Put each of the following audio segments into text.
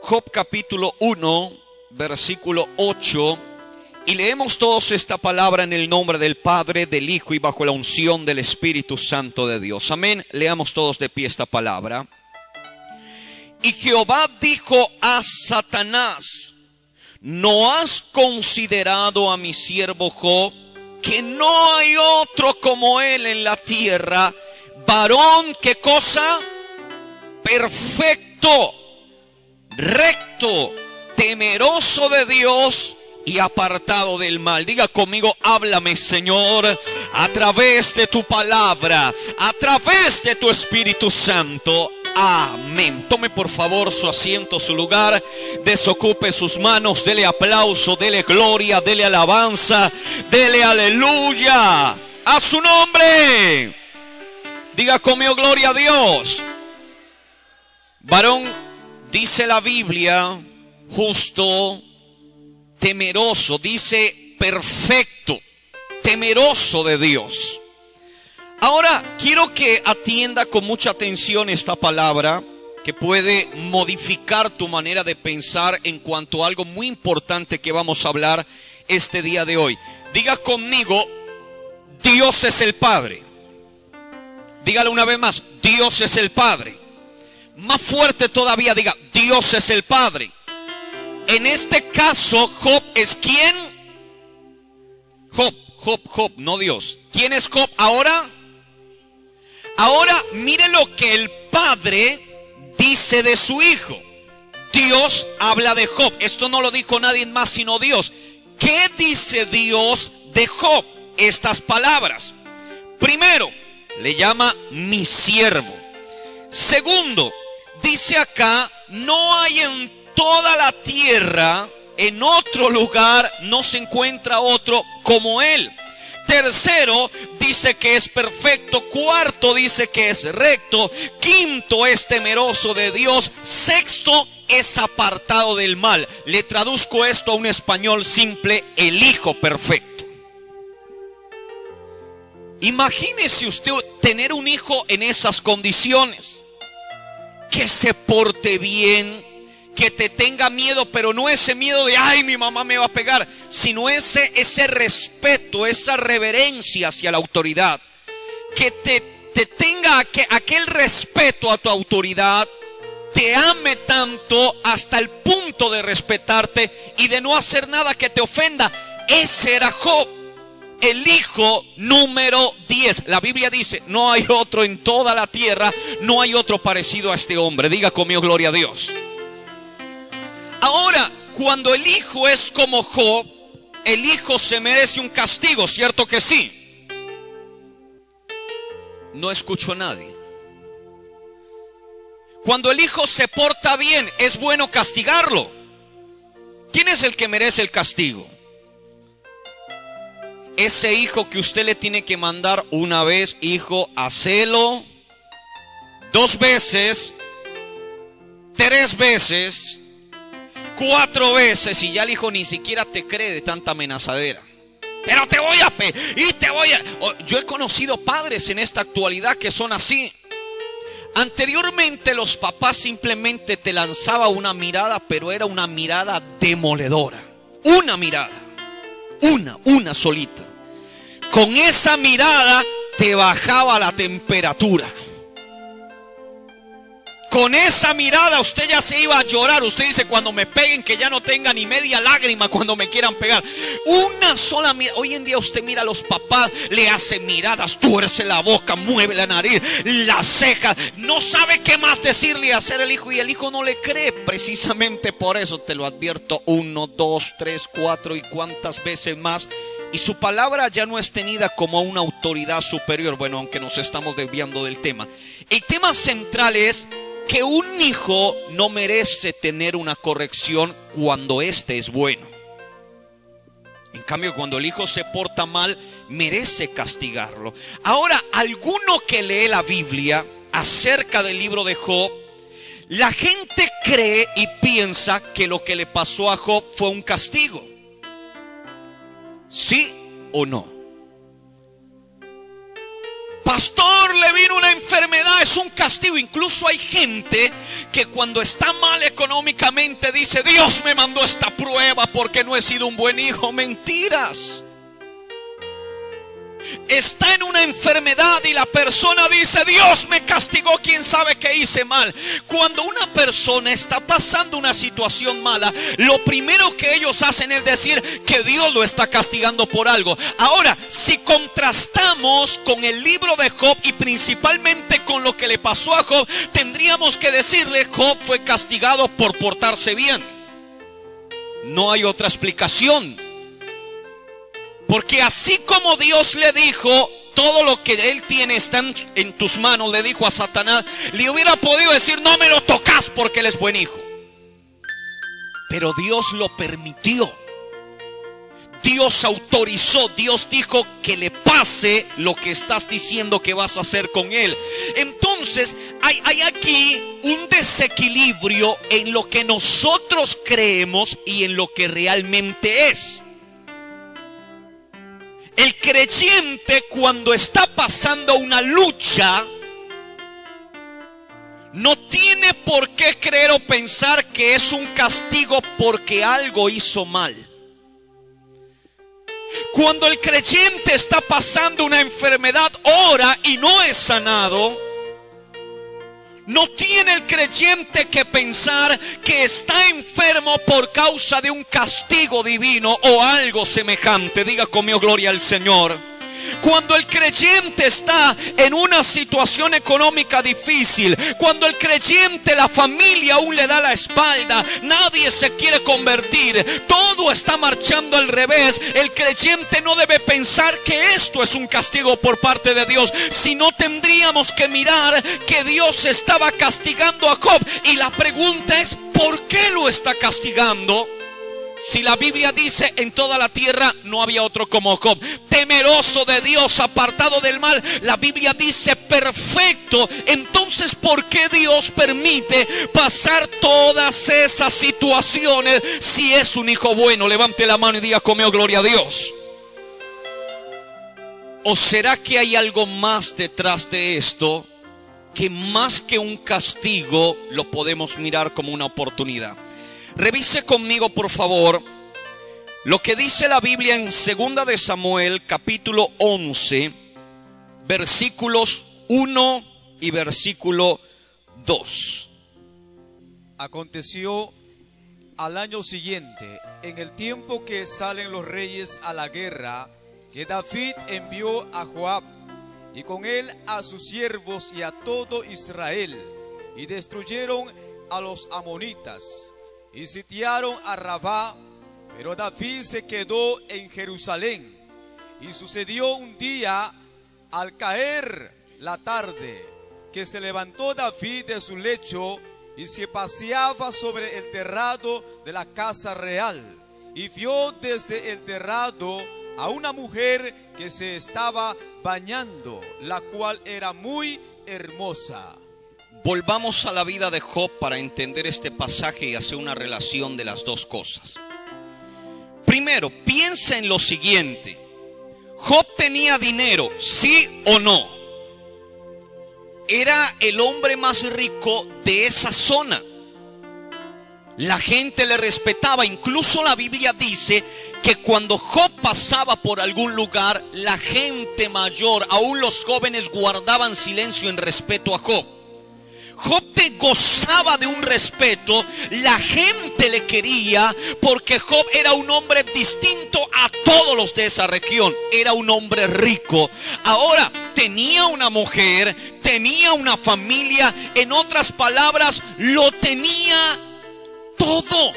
Job capítulo 1, versículo 8. Y leemos todos esta palabra en el nombre del Padre, del Hijo y bajo la unción del Espíritu Santo de Dios. Amén. Leamos todos de pie esta palabra. Y Jehová dijo a Satanás: ¿no has considerado a mi siervo Job, que no hay otro como él en la tierra, varón, ¿qué cosa? Perfecto, recto, temeroso de Dios y apartado del mal? Diga conmigo: háblame, Señor, a través de tu palabra, a través de tu Espíritu Santo. Amén. Tome por favor su asiento, su lugar, desocupe sus manos, dele aplauso, dele gloria, dele alabanza, dele aleluya a su nombre. Diga conmigo: gloria a Dios. Varón, dice la Biblia, justo, temeroso, dice perfecto, temeroso de Dios. Ahora quiero que atienda con mucha atención esta palabra, que puede modificar tu manera de pensar en cuanto a algo muy importante que vamos a hablar este día de hoy. Diga conmigo: Dios es el Padre. Dígalo una vez más: Dios es el Padre. Más fuerte todavía, diga: Dios es el Padre. En este caso, Job es ¿quién? Job, no Dios. ¿Quién es Job ahora? Ahora mire lo que el Padre dice de su Hijo. Dios habla de Job. Esto no lo dijo nadie más sino Dios. ¿Qué dice Dios de Job? Estas palabras. Primero, le llama mi siervo. Segundo, dice acá: no hay en toda la tierra, en otro lugar, no se encuentra otro como él. Tercero, dice que es perfecto. Cuarto, dice que es recto. Quinto, es temeroso de Dios. Sexto, es apartado del mal. Le traduzco esto a un español simple: el Hijo perfecto. Imagínese usted tener un hijo en esas condiciones, que se porte bien, que te tenga miedo, pero no ese miedo de ay, mi mamá me va a pegar, sino ese respeto, esa reverencia hacia la autoridad, que te tenga aquel respeto a tu autoridad, te ame tanto hasta el punto de respetarte y de no hacer nada que te ofenda. Ese era Job, el hijo número 10. La Biblia dice: no hay otro en toda la tierra, no hay otro parecido a este hombre. Diga conmigo: gloria a Dios. Ahora, cuando el hijo es como Job, el hijo se merece un castigo, ¿cierto que sí? No escucho a nadie. Cuando el hijo se porta bien, ¿es bueno castigarlo? ¿Quién es el que merece el castigo? Ese hijo que usted le tiene que mandar una vez: hijo, hacelo. 2 veces, 3 veces, 4 veces, y ya el hijo ni siquiera te cree de tanta amenazadera. Pero te voy a Yo he conocido padres en esta actualidad que son así. Anteriormente los papás simplemente te lanzaban una mirada, pero era una mirada demoledora. Una mirada, una solita. Con esa mirada te bajaba la temperatura. Con esa mirada usted ya se iba a llorar. Usted dice: cuando me peguen, que ya no tenga ni media lágrima cuando me quieran pegar. Una sola mirada. Hoy en día usted mira a los papás, le hace miradas, tuerce la boca, mueve la nariz, las cejas, no sabe qué más decirle y hacer el hijo, y el hijo no le cree. Precisamente por eso te lo advierto: 1, 2, 3, 4 y cuántas veces más. Y su palabra ya no es tenida como una autoridad superior. Bueno, aunque nos estamos desviando del tema. El tema central es que un hijo no merece tener una corrección cuando éste es bueno. En cambio, cuando el hijo se porta mal, merece castigarlo. Ahora, alguno que lee la Biblia acerca del libro de Job, la gente cree y piensa que lo que le pasó a Job fue un castigo. ¿Sí o no? pastor le vino una enfermedad, es un castigo. Incluso hay gente que cuando está mal económicamente dice: Dios me mandó esta prueba porque no he sido un buen hijo. Mentiras. Está en una enfermedad y la persona dice: Dios me castigó, quién sabe qué hice mal. Cuando una persona está pasando una situación mala, lo primero que ellos hacen es decir que Dios lo está castigando por algo. Ahora, si contrastamos con el libro de Job y principalmente con lo que le pasó a Job, tendríamos que decirle: Job fue castigado por portarse bien. No hay otra explicación. Porque así como Dios le dijo: todo lo que él tiene está en tus manos, le dijo a Satanás, le hubiera podido decir: no me lo tocas porque él es buen hijo. Pero Dios lo permitió. Dios autorizó. Dios dijo que le pase lo que estás diciendo que vas a hacer con él. Entonces hay aquí un desequilibrio en lo que nosotros creemos y en lo que realmente es. El creyente, cuando está pasando una lucha, no tiene por qué creer o pensar que es un castigo porque algo hizo mal. Cuando el creyente está pasando una enfermedad, ora y no es sanado, no tiene el creyente que pensar que está enfermo por causa de un castigo divino o algo semejante. Diga conmigo: gloria al Señor. Cuando el creyente está en una situación económica difícil, cuando el creyente, la familia aún le da la espalda, nadie se quiere convertir, todo está marchando al revés, el creyente no debe pensar que esto es un castigo por parte de Dios, sino tendríamos que mirar que Dios estaba castigando a Job. Y la pregunta es: ¿por qué lo está castigando? Si la Biblia dice: en toda la tierra no había otro como Job, temeroso de Dios, apartado del mal. La Biblia dice: perfecto. Entonces, ¿por qué Dios permite pasar todas esas situaciones si es un hijo bueno? Levante la mano y diga conmigo: gloria a Dios. ¿O será que hay algo más detrás de esto, que más que un castigo lo podemos mirar como una oportunidad? Revise conmigo, por favor, lo que dice la Biblia en 2 de Samuel, capítulo 11, versículos 1 y versículo 2. Aconteció al año siguiente, en el tiempo que salen los reyes a la guerra, que David envió a Joab y con él a sus siervos y a todo Israel, y destruyeron a los amonitas y sitiaron a Rabá, pero David se quedó en Jerusalén. Y sucedió un día, al caer la tarde, que se levantó David de su lecho y se paseaba sobre el terrado de la casa real, y vio desde el terrado a una mujer que se estaba bañando, la cual era muy hermosa. Volvamos a la vida de Job para entender este pasaje y hacer una relación de las dos cosas. Primero, piensa en lo siguiente: ¿Job tenía dinero, sí o no? Era el hombre más rico de esa zona. La gente le respetaba. Incluso la Biblia dice que cuando Job pasaba por algún lugar, la gente mayor, aún los jóvenes, guardaban silencio en respeto a Job. Job te gozaba de un respeto, la gente le quería porque Job era un hombre distinto a todos los de esa región. Era un hombre rico. Ahora, tenía una mujer, tenía una familia. En otras palabras, lo tenía todo.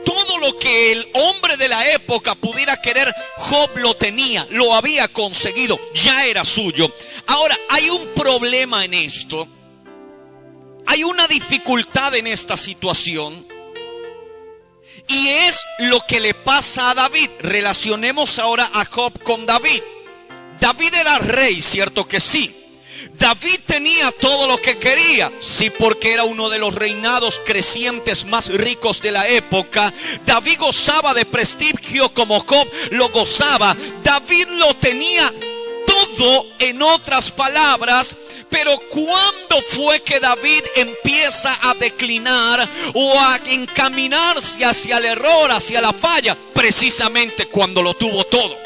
Todo lo que el hombre de la época pudiera querer, Job lo tenía, lo había conseguido, ya era suyo. Ahora, hay un problema en esto. Hay una dificultad en esta situación, y es lo que le pasa a David. Relacionemos ahora a Job con David. David era rey, ¿cierto que sí? David tenía todo lo que quería, sí, porque era uno de los reinados crecientes más ricos de la época. David gozaba de prestigio como Job lo gozaba. David lo tenía todo. todo, en otras palabras. Pero ¿cuándo fue que David empieza a declinar o a encaminarse hacia el error, hacia la falla? Precisamente cuando lo tuvo todo.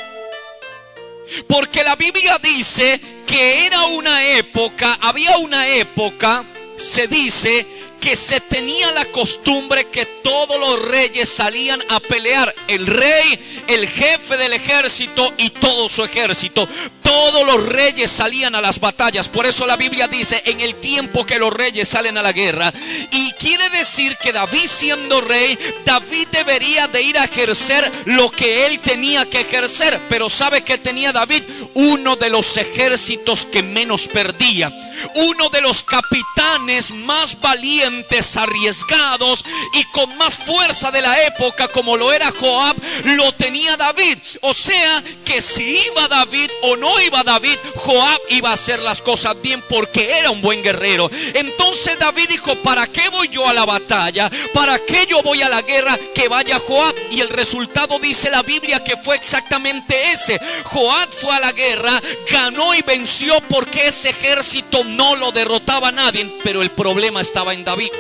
Porque la Biblia dice que era una época, había una época, se dice que se tenía la costumbre que todos los reyes salían a pelear. El rey, el jefe del ejército y todo su ejército. Todos los reyes salían a las batallas. Por eso la Biblia dice en el tiempo que los reyes salen a la guerra. Y quiere decir que David, siendo rey, David debería de ir a ejercer lo que él tenía que ejercer. Pero ¿sabe qué tenía David? Uno de los ejércitos que menos perdía. Uno de los capitanes más valientes, arriesgados y con más fuerza de la época, como lo era Joab, lo tenía David. O sea que si iba David o no iba David, Joab iba a hacer las cosas bien porque era un buen guerrero. Entonces David dijo: ¿para qué voy yo a la batalla? ¿Para qué yo voy a la guerra? Que vaya Joab. Y el resultado dice la Biblia que fue exactamente ese. Joab fue a la guerra, ganó y venció porque ese ejército no lo derrotaba a nadie. Pero el problema estaba en David.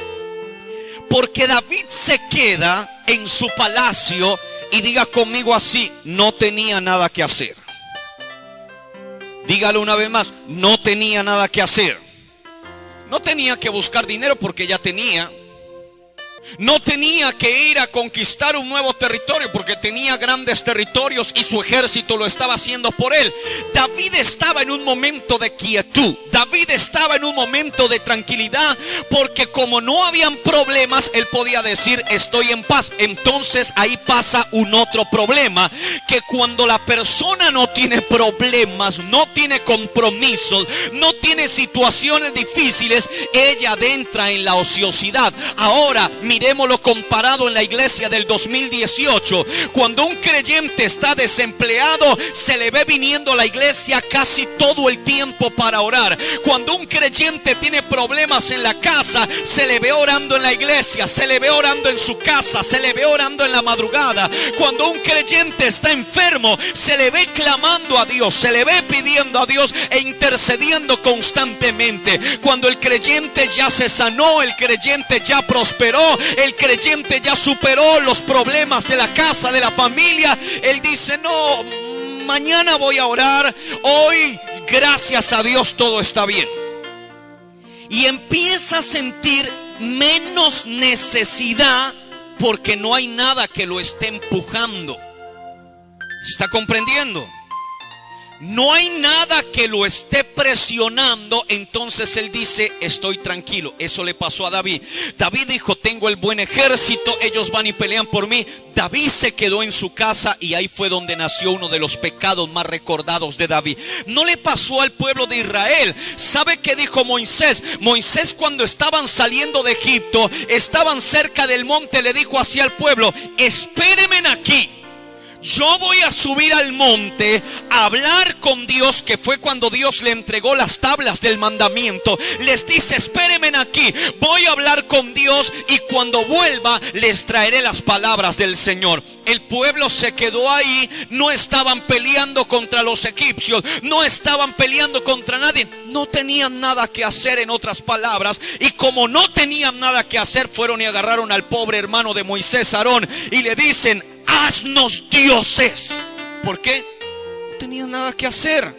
Porque David se queda en su palacio y diga conmigo así: no tenía nada que hacer. Dígalo una vez más: no tenía nada que hacer. No tenía que buscar dinero porque ya tenía. No tenía que ir a conquistar un nuevo territorio porque tenía grandes territorios y su ejército lo estaba haciendo por él. David estaba en un momento de quietud. David estaba en un momento de tranquilidad porque como no habían problemas, él podía decir: estoy en paz. Entonces ahí pasa un otro problema, que cuando la persona no tiene problemas, no tiene compromisos, no tiene situaciones difíciles, ella adentra en la ociosidad. Ahora miremoslo comparado en la iglesia del 2018. Cuando un creyente está desempleado, se le ve viniendo a la iglesia casi todo el tiempo para orar. Cuando un creyente tiene problemas en la casa, se le ve orando en la iglesia, se le ve orando en su casa, se le ve orando en la madrugada. Cuando un creyente está enfermo, se le ve clamando a Dios, se le ve pidiendo a Dios e intercediendo constantemente. Cuando el creyente ya se sanó, el creyente ya prosperó, el creyente ya superó los problemas de la casa, de la familia, él dice: no, mañana voy a orar, hoy gracias a Dios todo está bien. Y empieza a sentir menos necesidad porque no hay nada que lo esté empujando. ¿Está comprendiendo? No hay nada que lo esté presionando. Entonces él dice: estoy tranquilo. Eso le pasó a David. David dijo: tengo el buen ejército, ellos van y pelean por mí. David se quedó en su casa y ahí fue donde nació uno de los pecados más recordados de David. No le pasó al pueblo de Israel. ¿Sabe qué dijo Moisés? Moisés, cuando estaban saliendo de Egipto, estaban cerca del monte, le dijo así al pueblo: espérenme aquí. Yo voy a subir al monte a hablar con Dios, que fue cuando Dios le entregó las tablas del mandamiento. Les dice: espérenme aquí, voy a hablar con Dios y cuando vuelva les traeré las palabras del Señor. El pueblo se quedó ahí, no estaban peleando contra los egipcios, no estaban peleando contra nadie, no tenían nada que hacer, en otras palabras. Y como no tenían nada que hacer, fueron y agarraron al pobre hermano de Moisés, Aarón, y le dicen: haznos dioses. ¿Por qué? No tenían nada que hacer.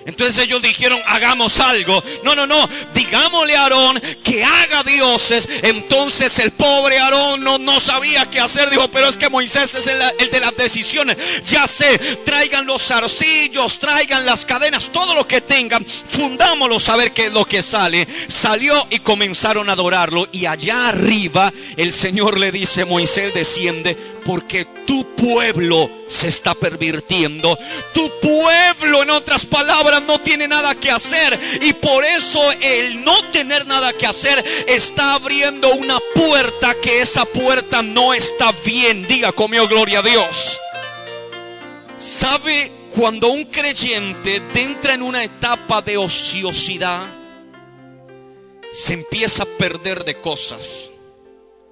Entonces ellos dijeron: hagamos algo. No, digámosle a Aarón que haga dioses. Entonces el pobre Aarón no sabía qué hacer. Dijo: pero es que Moisés es el de las decisiones. Ya sé, traigan los zarcillos, traigan las cadenas, todo lo que tengan, fundámoslo a ver qué es lo que sale. Salió y comenzaron a adorarlo. Y allá arriba el Señor le dice: Moisés, desciende, porque tu pueblo se está pervirtiendo. Tu pueblo, en otras palabras, no tiene nada que hacer. Y por eso el no tener nada que hacer está abriendo una puerta, que esa puerta no está bien. Diga conmigo: gloria a Dios. ¿Sabe? Cuando un creyente entra en una etapa de ociosidad, se empieza a perder de cosas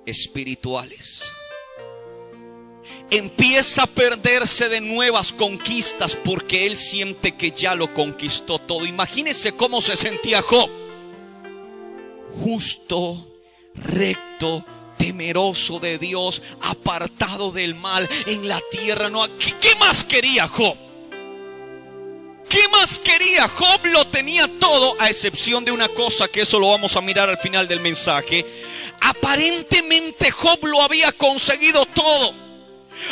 espirituales. empieza a perderse de nuevas conquistas porque él siente que ya lo conquistó todo. Imagínense cómo se sentía Job. Justo, recto, temeroso de Dios, apartado del mal, en la tierra no. ¿Qué más quería Job? ¿Qué más quería? Job lo tenía todo, a excepción de una cosa, que eso lo vamos a mirar al final del mensaje. Aparentemente Job lo había conseguido todo.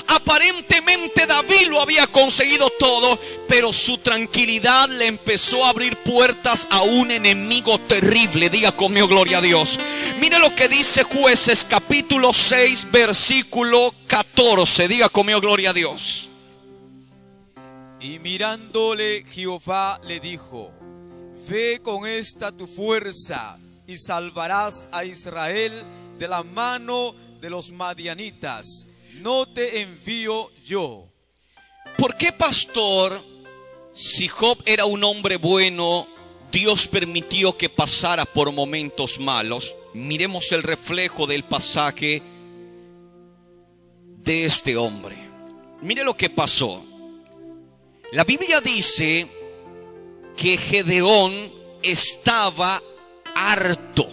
Aparentemente David lo había conseguido todo, pero su tranquilidad le empezó a abrir puertas a un enemigo terrible. Diga conmigo, gloria a Dios. Mire lo que dice Jueces capítulo 6 versículo 14. Diga conmigo, gloria a Dios. Y mirándole Jehová le dijo: ve con esta tu fuerza y salvarás a Israel de la mano de los madianitas. No te envío yo. ¿Por qué, pastor, si Job era un hombre bueno, Dios permitió que pasara por momentos malos? Miremos el reflejo del pasaje de este hombre. Mire lo que pasó. La Biblia dice que Gedeón estaba harto,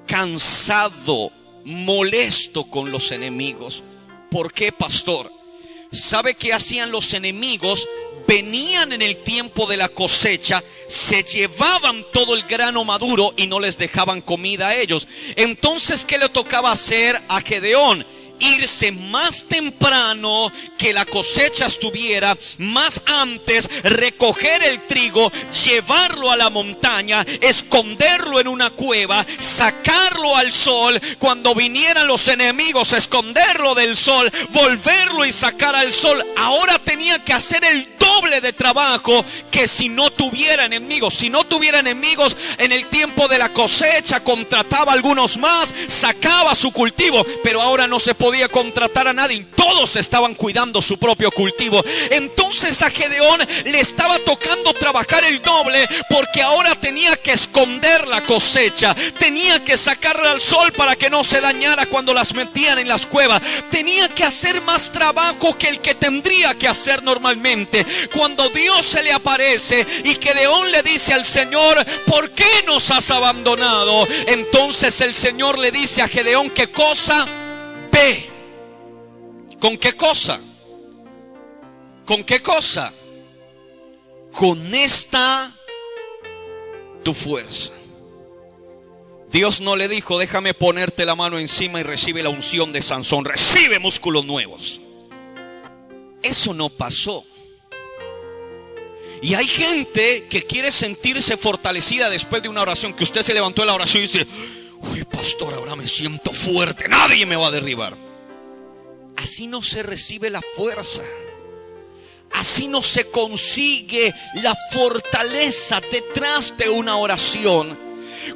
cansado, molesto con los enemigos. ¿Por qué, pastor? ¿Sabe qué hacían los enemigos? Venían en el tiempo de la cosecha, se llevaban todo el grano maduro y no les dejaban comida a ellos. Entonces, ¿qué le tocaba hacer a Gedeón? Irse más temprano que la cosecha estuviera, más antes, recoger el trigo, llevarlo a la montaña, esconderlo en una cueva, sacarlo al sol, cuando vinieran los enemigos, esconderlo del sol, volverlo y sacar al sol. Ahora tenía que hacer el doble de trabajo que si no tuviera enemigos. Si no tuviera enemigos en el tiempo de la cosecha, contrataba a algunos más, sacaba su cultivo, pero ahora no se podía contratar a nadie, todos estaban cuidando su propio cultivo. Entonces a Gedeón le estaba tocando trabajar el doble, porque ahora tenía que esconder la cosecha, tenía que sacarla al sol para que no se dañara cuando las metían en las cuevas, tenía que hacer más trabajo que el que tendría que hacer normalmente. Cuando Dios se le aparece y Gedeón le dice al Señor: ¿por qué nos has abandonado? Entonces el Señor le dice a Gedeón: ¿qué cosa? Ve. ¿Con qué cosa? ¿Con qué cosa? Con esta tu fuerza. Dios no le dijo: déjame ponerte la mano encima y recibe la unción de Sansón, recibe músculos nuevos. Eso no pasó. Y hay gente que quiere sentirse fortalecida después de una oración, que usted se levantó de la oración y dice: uy, pastor, ahora me siento fuerte, nadie me va a derribar. Así no se recibe la fuerza. Así no se consigue la fortaleza detrás de una oración.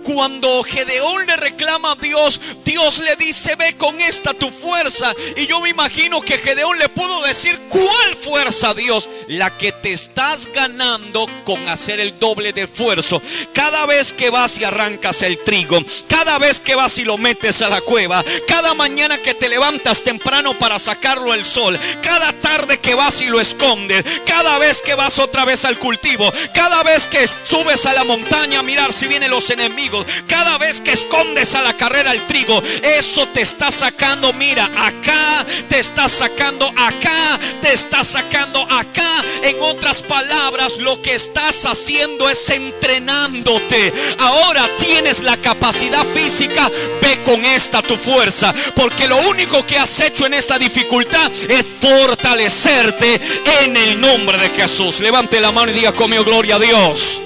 Cuando Gedeón le reclama a Dios, Dios le dice: ve con esta tu fuerza. Y yo me imagino que Gedeón le pudo decir: ¿cuál fuerza, Dios? La que te estás ganando con hacer el doble de esfuerzo. Cada vez que vas y arrancas el trigo, cada vez que vas y lo metes a la cueva, cada mañana que te levantas temprano para sacarlo al sol, cada tarde que vas y lo escondes, cada vez que vas otra vez al cultivo, cada vez que subes a la montaña a mirar si vienen los enemigos, cada vez que escondes a la carrera el trigo, eso te está sacando, mira, acá, te está sacando acá, te está sacando acá. En otras palabras, lo que estás haciendo es entrenándote. Ahora tienes la capacidad física, ve con esta tu fuerza, porque lo único que has hecho en esta dificultad es fortalecerte en el nombre de Jesús. Levante la mano y diga conmigo: gloria a Dios.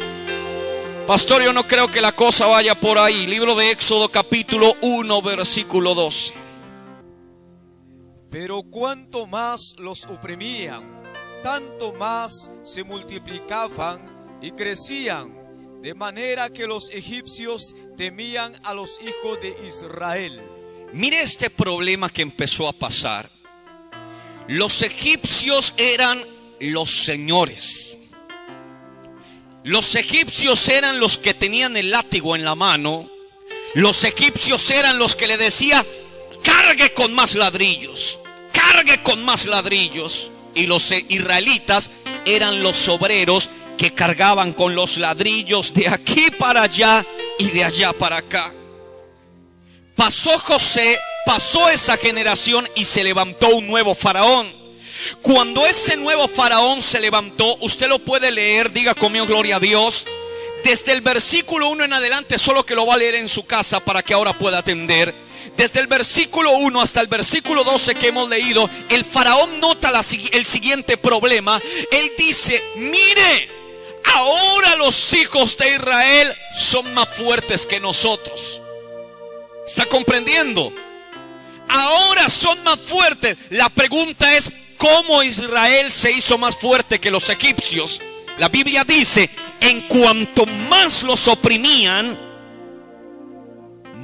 Pastor, yo no creo que la cosa vaya por ahí. Libro de Éxodo capítulo 1 versículo 12. Pero cuanto más los oprimían, tanto más se multiplicaban y crecían, de manera que los egipcios temían a los hijos de Israel. Mire este problema que empezó a pasar. Los egipcios eran los señores. Los egipcios eran los que tenían el látigo en la mano. Los egipcios eran los que le decía: cargue con más ladrillos, cargue con más ladrillos. Y los israelitas eran los obreros que cargaban con los ladrillos de aquí para allá y de allá para acá. Pasó José, pasó esa generación y se levantó un nuevo faraón. Cuando ese nuevo faraón se levantó, usted lo puede leer, diga conmigo gloria a Dios, desde el versículo 1 en adelante, solo que lo va a leer en su casa para que ahora pueda atender. Desde el versículo 1 hasta el versículo 12 que hemos leído, el faraón nota el siguiente problema. Él dice: mire, ahora los hijos de Israel son más fuertes que nosotros. ¿Está comprendiendo? Ahora son más fuertes. La pregunta es: ¿cómo Israel se hizo más fuerte que los egipcios? La Biblia dice: en cuanto más los oprimían,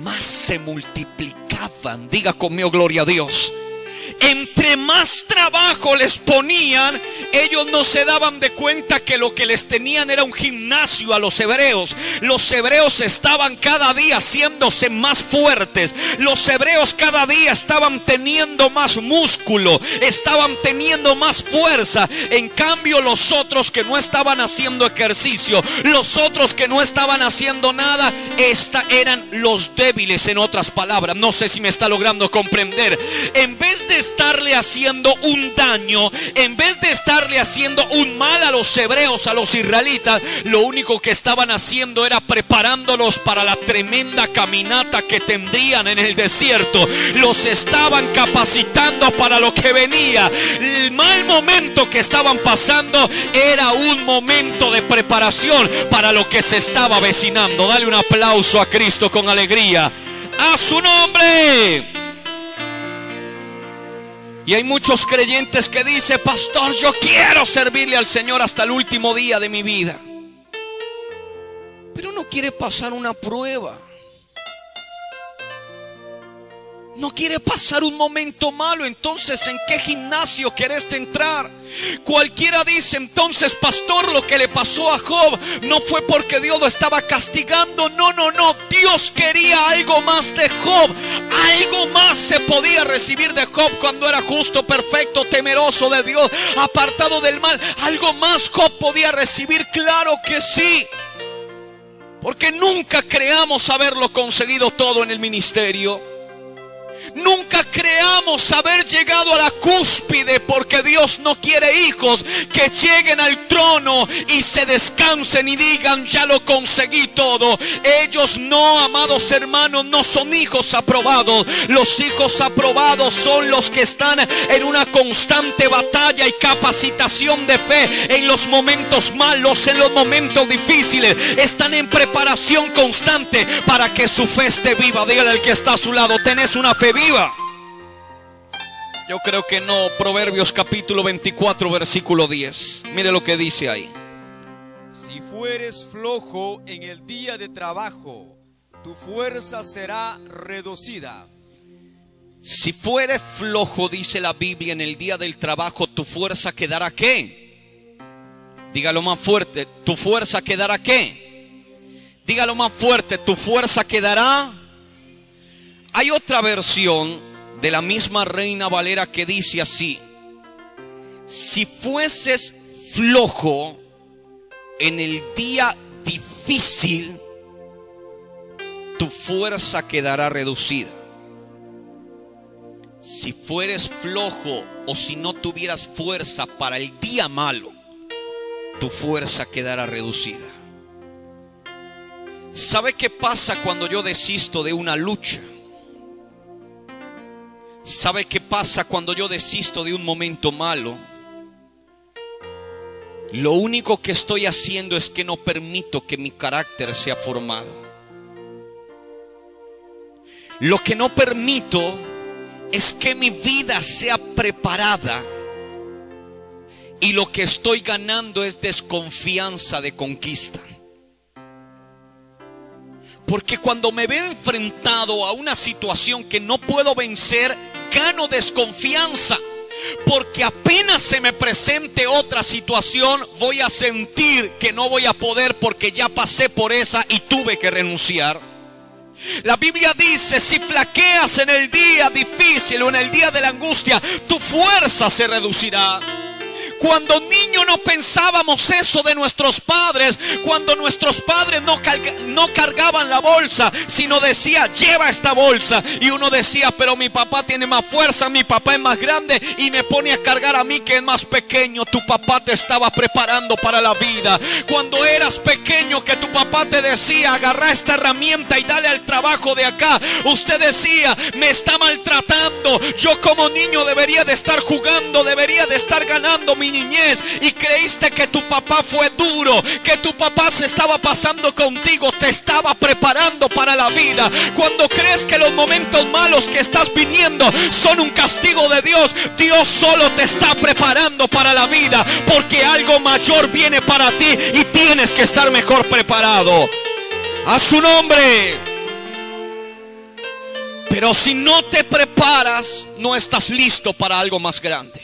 más se multiplicaban. Diga conmigo gloria a Dios. Entre más trabajo les ponían, ellos no se daban de cuenta que lo que les tenían era un gimnasio a los hebreos. Los hebreos estaban cada día haciéndose más fuertes. Los hebreos cada día estaban teniendo más músculo, estaban teniendo más fuerza. En cambio, los otros que no estaban haciendo ejercicio, los otros que no estaban haciendo nada, eran los débiles. En otras palabras, no sé si me está logrando comprender. En vez de estarle haciendo un daño, en vez de estarle haciendo un mal a los hebreos, a los israelitas, lo único que estaban haciendo era preparándolos para la tremenda caminata que tendrían en el desierto. Los estaban capacitando para lo que venía. El mal momento que estaban pasando era un momento de preparación para lo que se estaba avecinando. Dale un aplauso a Cristo con alegría. ¡A su nombre! Y hay muchos creyentes que dicen: pastor, yo quiero servirle al Señor hasta el último día de mi vida, pero no quiere pasar una prueba, no quiere pasar un momento malo. Entonces, ¿en qué gimnasio querés entrar? Cualquiera dice: entonces, pastor, lo que le pasó a Job no fue porque Dios lo estaba castigando. No, no, no. Dios quería algo más de Job. Algo más se podía recibir de Job cuando era justo, perfecto, temeroso de Dios, apartado del mal. Algo más Job podía recibir, claro que sí. Porque nunca creamos haberlo conseguido todo en el ministerio. Nunca creamos haber llegado a la cúspide, porque Dios no quiere hijos que lleguen al trono y se descansen y digan: ya lo conseguí todo. Ellos no, amados hermanos, no son hijos aprobados. Los hijos aprobados son los que están en una constante batalla y capacitación de fe en los momentos malos, en los momentos difíciles. Están en preparación constante para que su fe esté viva. Dígale al que está a su lado: tenés una fe viva. Yo creo que no. Proverbios capítulo 24 versículo 10. Mire lo que dice ahí: si fueres flojo en el día de trabajo, tu fuerza será reducida. Si fueres flojo, dice la Biblia, en el día del trabajo, tu fuerza quedará ¿qué? Dígalo más fuerte: tu fuerza quedará ¿qué? Dígalo más fuerte: tu fuerza quedará. Hay otra versión de la misma Reina Valera que dice así: si fueses flojo en el día difícil, tu fuerza quedará reducida. Si fueres flojo o si no tuvieras fuerza para el día malo, tu fuerza quedará reducida. ¿Sabe qué pasa cuando yo desisto de una lucha? ¿Sabe qué pasa cuando yo desisto de un momento malo? Lo único que estoy haciendo es que no permito que mi carácter sea formado. Lo que no permito es que mi vida sea preparada. Y lo que estoy ganando es desconfianza de conquista. Porque cuando me veo enfrentado a una situación que no puedo vencer, gano desconfianza. Porque apenas se me presente otra situación, voy a sentir que no voy a poder, porque ya pasé por esa y tuve que renunciar. La Biblia dice: si flaqueas en el día difícil o en el día de la angustia, tu fuerza se reducirá. Cuando niños no pensábamos eso de nuestros padres. Cuando nuestros padres no cargaban la bolsa, sino decía: lleva esta bolsa. Y uno decía: pero mi papá tiene más fuerza, mi papá es más grande y me pone a cargar a mí que es más pequeño. Tu papá te estaba preparando para la vida. Cuando eras pequeño, que tu papá te decía: agarra esta herramienta y dale al trabajo de acá, usted decía: me está maltratando, yo como niño debería de estar jugando, debería de estar ganando mi niñez. Y creíste que tu papá fue duro, que tu papá se estaba pasando contigo, te estaba preparando para la vida. Cuando crees que los momentos malos que estás viniendo son un castigo de Dios, Dios solo te está preparando para la vida, porque algo mayor viene para ti y tienes que estar mejor preparado. A su nombre. Pero si no te preparas, no estás listo para algo más grande.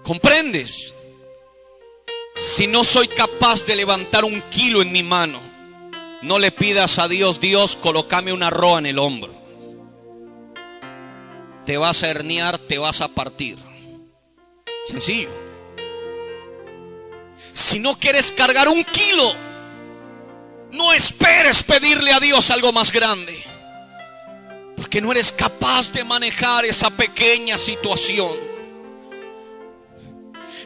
¿Comprendes? Si no soy capaz de levantar 1 kilo en mi mano, no le pidas a Dios: Dios, colócame una roa en el hombro. Te vas a herniar, te vas a partir. Sencillo. Si no quieres cargar 1 kilo, no esperes pedirle a Dios algo más grande, porque no eres capaz de manejar esa pequeña situación.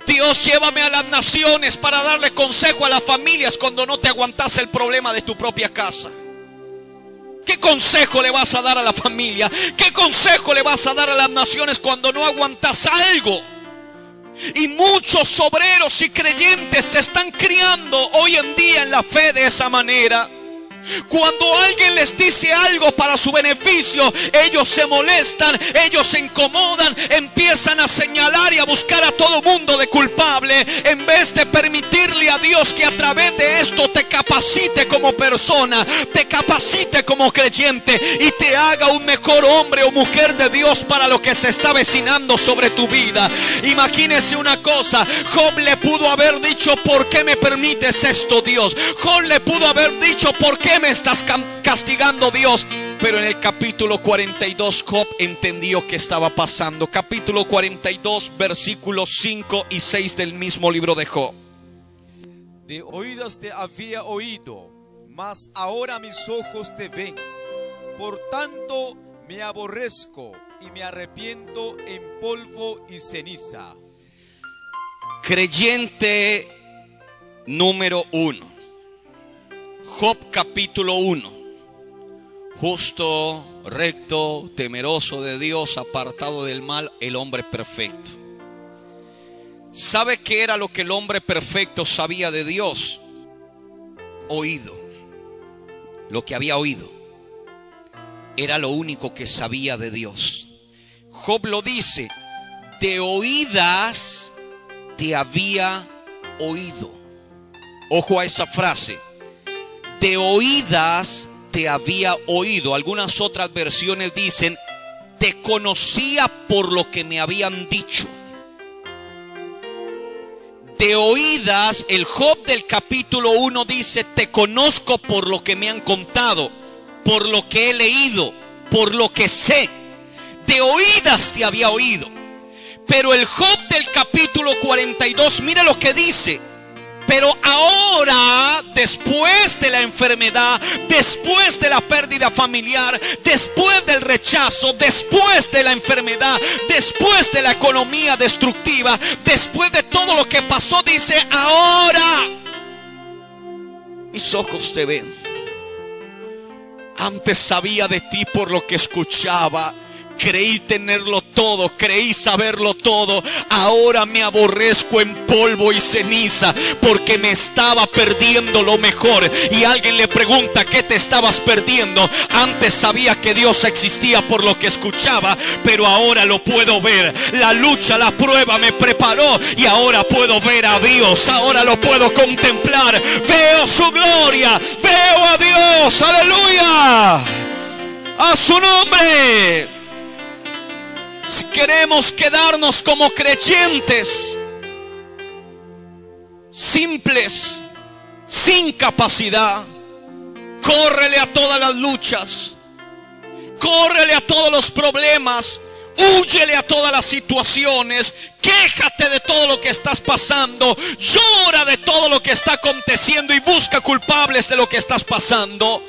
Dios, llévame a las naciones para darle consejo a las familias cuando no te aguantas el problema de tu propia casa. ¿Qué consejo le vas a dar a la familia? ¿Qué consejo le vas a dar a las naciones cuando no aguantas algo? Y muchos obreros y creyentes se están criando hoy en día en la fe de esa manera. Cuando alguien les dice algo para su beneficio, ellos se molestan, ellos se incomodan, empiezan a señalar y a buscar a todo mundo de culpable, en vez de permitirle a Dios que a través de esto te capacite como persona, te capacite como creyente y te haga un mejor hombre o mujer de Dios para lo que se está avecinando sobre tu vida. Imagínese una cosa: Job le pudo haber dicho: ¿por qué me permites esto, Dios? Job le pudo haber dicho: ¿por qué me estás castigando, Dios? Pero en el capítulo 42 Job entendió qué estaba pasando. Capítulo 42, versículos 5 y 6 del mismo libro de Job. De oídas te había oído, mas ahora mis ojos te ven. Por tanto me aborrezco y me arrepiento en polvo y ceniza. Creyente número 1. Job capítulo 1. Justo, recto, temeroso de Dios, apartado del mal, el hombre perfecto. ¿Sabe qué era lo que el hombre perfecto sabía de Dios? Oído. Lo que había oído era lo único que sabía de Dios. Job lo dice: de oídas te había oído. Ojo a esa frase: de oídas te había oído. Algunas otras versiones dicen: te conocía por lo que me habían dicho. De oídas, el Job del capítulo 1 dice: te conozco por lo que me han contado, por lo que he leído, por lo que sé. De oídas te había oído. Pero el Job del capítulo 42, mira lo que dice: pero ahora, después de la enfermedad, después de la pérdida familiar, después del rechazo, después de la enfermedad, después de la economía destructiva, después de todo lo que pasó, dice: ahora mis ojos te ven. Antes sabía de ti por lo que escuchaba. Creí tenerlo todo, creí saberlo todo. Ahora me aborrezco en polvo y ceniza, porque me estaba perdiendo lo mejor. Y alguien le pregunta: ¿qué te estabas perdiendo? Antes sabía que Dios existía por lo que escuchaba, pero ahora lo puedo ver. La lucha, la prueba me preparó y ahora puedo ver a Dios. Ahora lo puedo contemplar. Veo su gloria, veo a Dios. Aleluya, a su nombre. Si queremos quedarnos como creyentes simples, sin capacidad, Córrele a todas las luchas. Córrele a todos los problemas. Húyele a todas las situaciones. Quéjate de todo lo que estás pasando. Llora de todo lo que está aconteciendo y busca culpables de lo que estás pasando.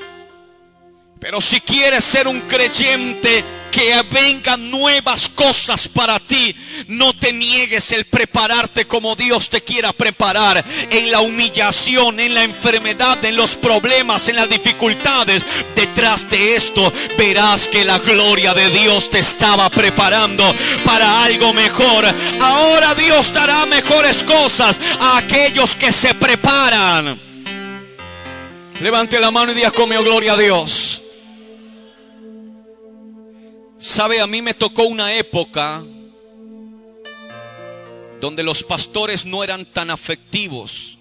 Pero si quieres ser un creyente, que vengan nuevas cosas para ti, no te niegues el prepararte como Dios te quiera preparar. En la humillación, en la enfermedad, en los problemas, en las dificultades, detrás de esto verás que la gloria de Dios te estaba preparando para algo mejor. Ahora Dios dará mejores cosas a aquellos que se preparan. Levante la mano y diga conmigo: gloria a Dios. Sabe, a mí me tocó una época donde los pastores no eran tan afectivos.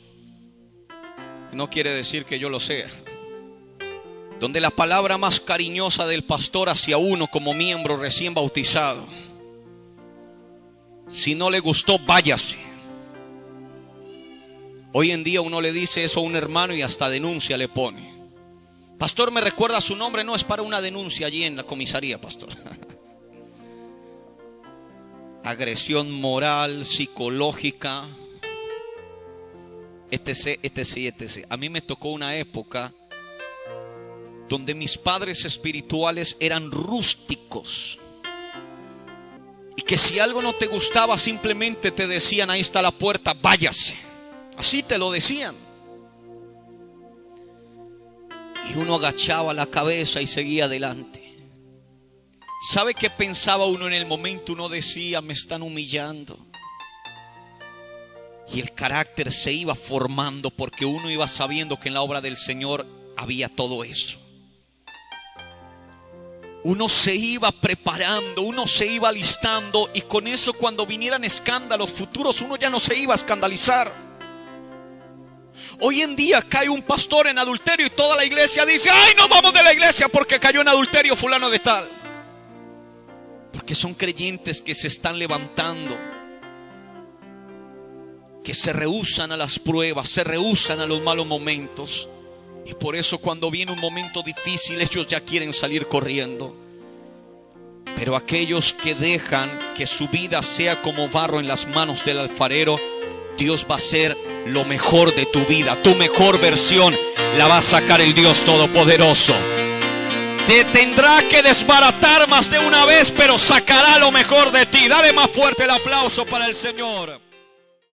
No quiere decir que yo lo sea. Donde la palabra más cariñosa del pastor hacia uno como miembro recién bautizado: si no le gustó, váyase. Hoy en día uno le dice eso a un hermano y hasta denuncia le pone. Pastor, ¿me recuerda su nombre? No, es para una denuncia allí en la comisaría, pastor. Agresión moral, psicológica, etc, etc, etc. A mí me tocó una época donde mis padres espirituales eran rústicos. Y que si algo no te gustaba, simplemente te decían: ahí está la puerta, váyase. Así te lo decían. Y uno agachaba la cabeza y seguía adelante. ¿Sabe qué pensaba uno en el momento? Uno decía: me están humillando. Y el carácter se iba formando porque uno iba sabiendo que en la obra del Señor había todo eso. Uno se iba preparando, uno se iba alistando, y con eso, cuando vinieran escándalos futuros, uno ya no se iba a escandalizar. Hoy en día cae un pastor en adulterio y toda la iglesia dice: ay, nos vamos de la iglesia porque cayó en adulterio fulano de tal. Porque son creyentes que se están levantando, que se rehúsan a las pruebas, se rehúsan a los malos momentos. Y por eso cuando viene un momento difícil, ellos ya quieren salir corriendo. Pero aquellos que dejan que su vida sea como barro en las manos del alfarero, Dios va a hacer lo mejor de tu vida. Tu mejor versión la va a sacar el Dios Todopoderoso. Te tendrá que desbaratar más de una vez, pero sacará lo mejor de ti. Dale más fuerte el aplauso para el Señor.